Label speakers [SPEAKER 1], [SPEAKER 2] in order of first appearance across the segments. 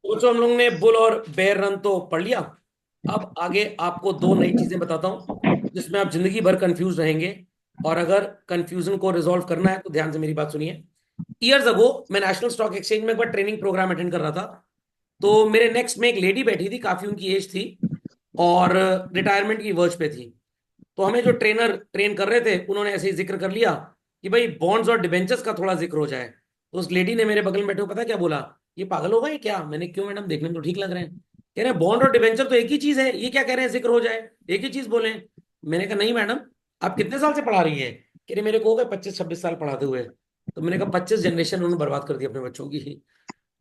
[SPEAKER 1] वो तो हम लोग ने बुल और बेयर रन तो पढ़ लिया। अब आगे आपको दो नई चीजें बताता हूं जिसमें आप जिंदगी भर कंफ्यूज रहेंगे। और अगर कंफ्यूजन को रिजॉल्व करना है तो ध्यान से मेरी बात सुनिए। ईयर्स अगो मैं नेशनल स्टॉक एक्सचेंज में एक बार ट्रेनिंग प्रोग्राम अटेंड कर रहा था। तो मेरे नेक्स्ट में एक लेडी बैठी थी, काफी उनकी एज थी और रिटायरमेंट की वर्ज पे थी। तो हमें जो ट्रेनर ट्रेन कर रहे थे उन्होंने ऐसे ही जिक्र कर लिया कि भाई बॉन्ड्स और डिबेंचर्स का थोड़ा जिक्र हो जाए। तो उस लेडी ने मेरे बगल में बैठे हुए पता क्या बोला, ये पागल हो गए क्या? मैंने क्यों मैडम, देखने में तो ठीक लग रहे हैं। कह रहे हैं बॉन्ड और डिबेंचर तो एक ही चीज है, ये क्या कह रहे हैं जिक्र हो जाए, एक ही चीज बोले। मैंने कहा नहीं मैडम, आप कितने साल से पढ़ा रही हैं? कह रहे मेरे को हो गए 25-26 साल पढ़ाते हुए। तो मैंने कहा 25 जनरेशन उन्होंने बर्बाद कर दी अपने बच्चों की।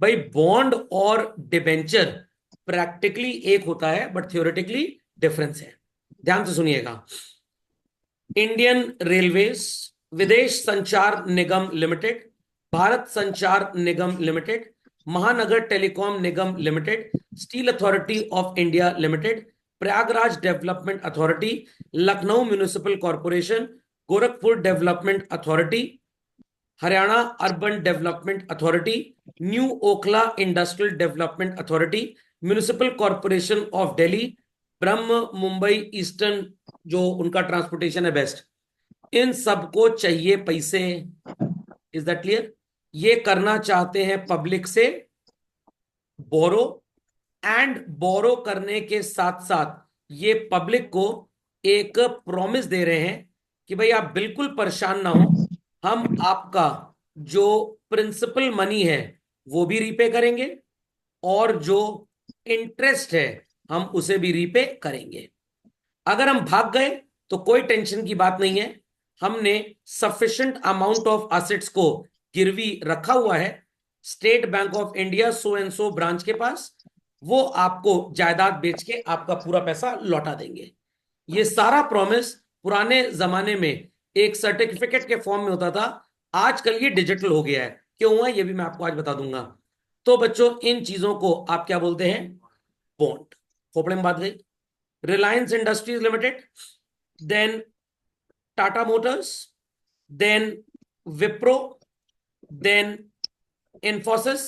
[SPEAKER 1] भाई बॉन्ड और डिबेंचर प्रैक्टिकली एक होता है बट थियोरेटिकली डिफरेंस है। ध्यान से सुनिएगा। इंडियन रेलवेज, विदेश संचार निगम लिमिटेड, भारत संचार निगम लिमिटेड, महानगर telecom Nigam limited, steel authority of India limited, Prayagraj development authority, Lucknow municipal corporation, Gorakhpur development authority, Haryana Urban Development authority, new Okhla Industrial Development authority, municipal corporation of Delhi, Brahma Mumbai eastern जो उनका transportation है best, इन सबको चाहिए पैसे। Is that clear? ये करना चाहते हैं पब्लिक से बोरो, एंड बोरो करने के साथ साथ ये पब्लिक को एक प्रॉमिस दे रहे हैं कि भाई आप बिल्कुल परेशान ना हो, हम आपका जो प्रिंसिपल मनी है वो भी रीपे करेंगे और जो इंटरेस्ट है हम उसे भी रीपे करेंगे। अगर हम भाग गए तो कोई टेंशन की बात नहीं है। हमने सफिशिएंट अमाउंट ऑफ असेट्स को गिरवी रखा हुआ है state Bank of India so and so branch के पास। वो आपको जायदाद बेच के आपका पूरा पैसा लौटा देंगे। ये सारा प्रॉमिस पुराने जमाने में एक सर्टिफिकेट के फॉर्म में होता था, आजकल ये डिजिटल हो गया है। क्यों हुआ ये भी मैं आपको आज बता दूंगा। तो बच्चों इन चीजों को आप क्या बोलते हैं? बॉन्ड। खोपड़े में बात गई। Reliance Industries Limited, then Tata Motors, then Wipro, then Infosys,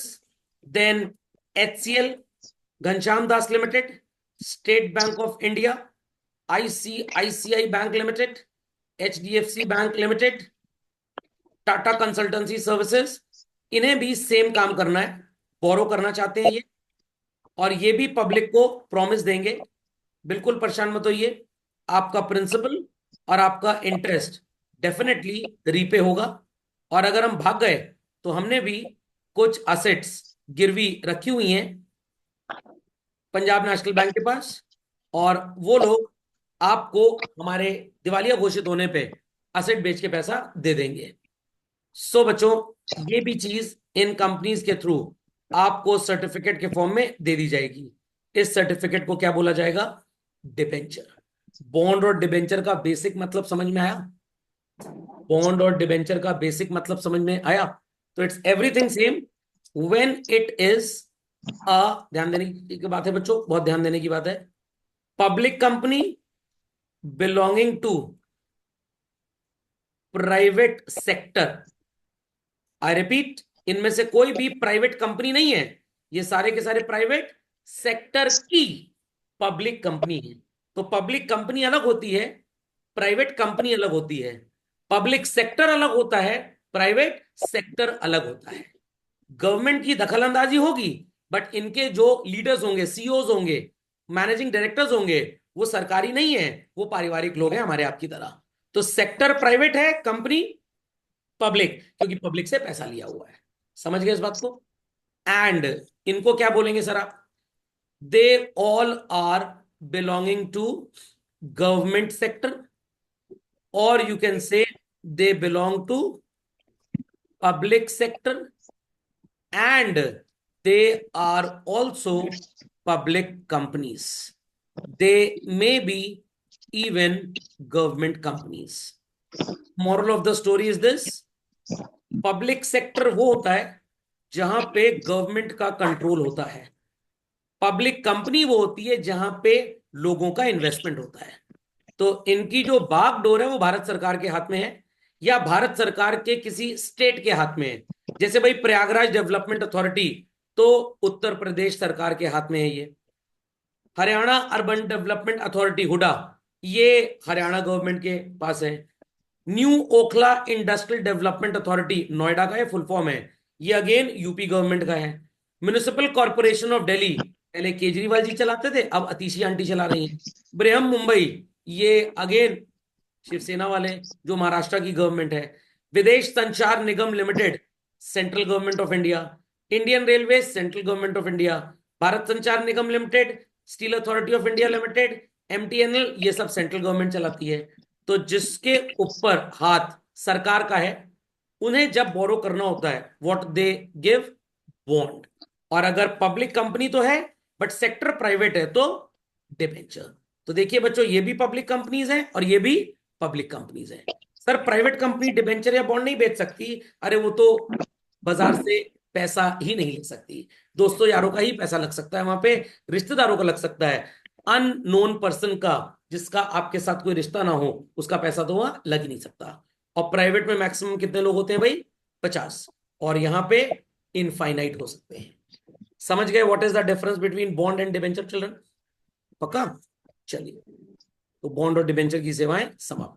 [SPEAKER 1] then HCL, Ghanshyam Das limited, State Bank of India, ICICI Bank Limited, HDFC Bank Limited, Tata Consultancy Services, इन्हें भी सेम काम करना है। बोरो करना चाहते हैं ये, और ये भी पब्लिक को प्रॉमिस देंगे बिल्कुल परेशान मत होइए, आपका प्रिंसिपल और आपका इंटरेस्ट डेफिनेटली रीपे होगा। और अगर हम भाग गए तो हमने भी कुछ असेट्स गिरवी रखी हुई हैं पंजाब नेशनल बैंक के पास, और वो लोग आपको हमारे दिवालिया घोषित होने पे असेट बेच के पैसा दे देंगे। सो बच्चों ये भी चीज इन कंपनीज के थ्रू आपको सर्टिफिकेट के फॉर्म में दे दी जाएगी। इस सर्टिफिकेट को क्या बोला जाएगा? डिबेंचर। बॉन्ड और डिबेंचर का बेसिक मतलब समझ में आया? बॉन्ड और डिबेंचर का बेसिक मतलब समझ में आया? तो it's everything same when it is a, ध्यान देने की बात है बच्चों, बहुत ध्यान देने की बात है। Public company belonging to private sector. I repeat, इनमें से कोई भी प्राइवेट कंपनी नहीं है, ये सारे के सारे प्राइवेट सेक्टर की पब्लिक कंपनी है। तो पब्लिक कंपनी अलग होती है, प्राइवेट कंपनी अलग होती है। पब्लिक सेक्टर अलग होता है, प्राइवेट सेक्टर अलग होता है। गवर्नमेंट की दखलंदाजी होगी बट इनके जो लीडर्स होंगे, सीईओज होंगे, मैनेजिंग डायरेक्टर्स होंगे, वो सरकारी नहीं है, वो पारिवारिक लोग हैं हमारे आपकी तरह। तो सेक्टर प्राइवेट है, कंपनी पब्लिक, क्योंकि पब्लिक से पैसा लिया हुआ है। समझ गए इस बात को? एंड इनको क्या बोलेंगे सर आप? They all are belonging to government sector, और you can say they belong to public sector, and they are also public companies. They may be even government companies. Moral of the story is this, public sector वो होता है जहां पे government का control होता है। Public company वो होती है जहां पे लोगों का इन्वेस्टमेंट होता है। तो इनकी जो बागडोर है वो भारत सरकार के हाथ में है, या भारत सरकार के किसी स्टेट के हाथ में है। जैसे भाई प्रयागराज डेवलपमेंट अथॉरिटी तो उत्तर प्रदेश सरकार के हाथ में है ये। Haryana Urban Development Authority HUDA, ये हरियाणा गवर्नमेंट के पास है। New Okhla Industrial Development Authority, Noida का ये फुल फॉर्म है, ये अगेन यूपी गवर्नमेंट का है। म्युनिसिपल कॉर्पोरेशन ऑफ दिल्ली, पहले केजरीवाल जी चलाते थे, अब अतिशी आंटी चला रही हैं। बृहम मुंबई, ये अगेन शिवसेना वाले, जो महाराष्ट्र की गवर्नमेंट है। Videsh Sanchar Nigam limited, central government of India. Indian railway, central government of India. Bharat Sanchar Nigam limited, steel authority of India limited, MTNL, ये सब सेंट्रल गवर्नमेंट चलाती है। तो जिसके ऊपर हाथ सरकार का है, उन्हें जब बोरो करना होता है, व्हाट दे गिव, बॉन्ड। और अगर पब्लिक कंपनी तो है बट सेक्टर प्राइवेट है तो डिबेंचर। तो देखिए बच्चों, ये भी पब्लिक कंपनीज हैं और ये भी पब्लिक कंपनीज हैं। सर प्राइवेट कंपनी डिबेंचर या बॉन्ड नहीं बेच सकती, अरे वो तो बाजार से पैसा ही नहीं ले सकती। दोस्तों यारों का ही पैसा लग सकता है वहां पे, रिश्तेदारों का लग सकता है, अननोन पर्सन का, जिसका आपके साथ कोई रिश्ता ना हो, उसका पैसा तो वहां लग ही नहीं सकता। और प्राइवेट में मैक्सिमम कितने लोग होते हैं भाई, 50। और यहां पे इनफाइनाइट हो सकते हैं। समझ गए what is the difference between bond and debenture children? पक्का? चलिए, तो बॉन्ड और डिबेंचर की सेवाएं समाप्त।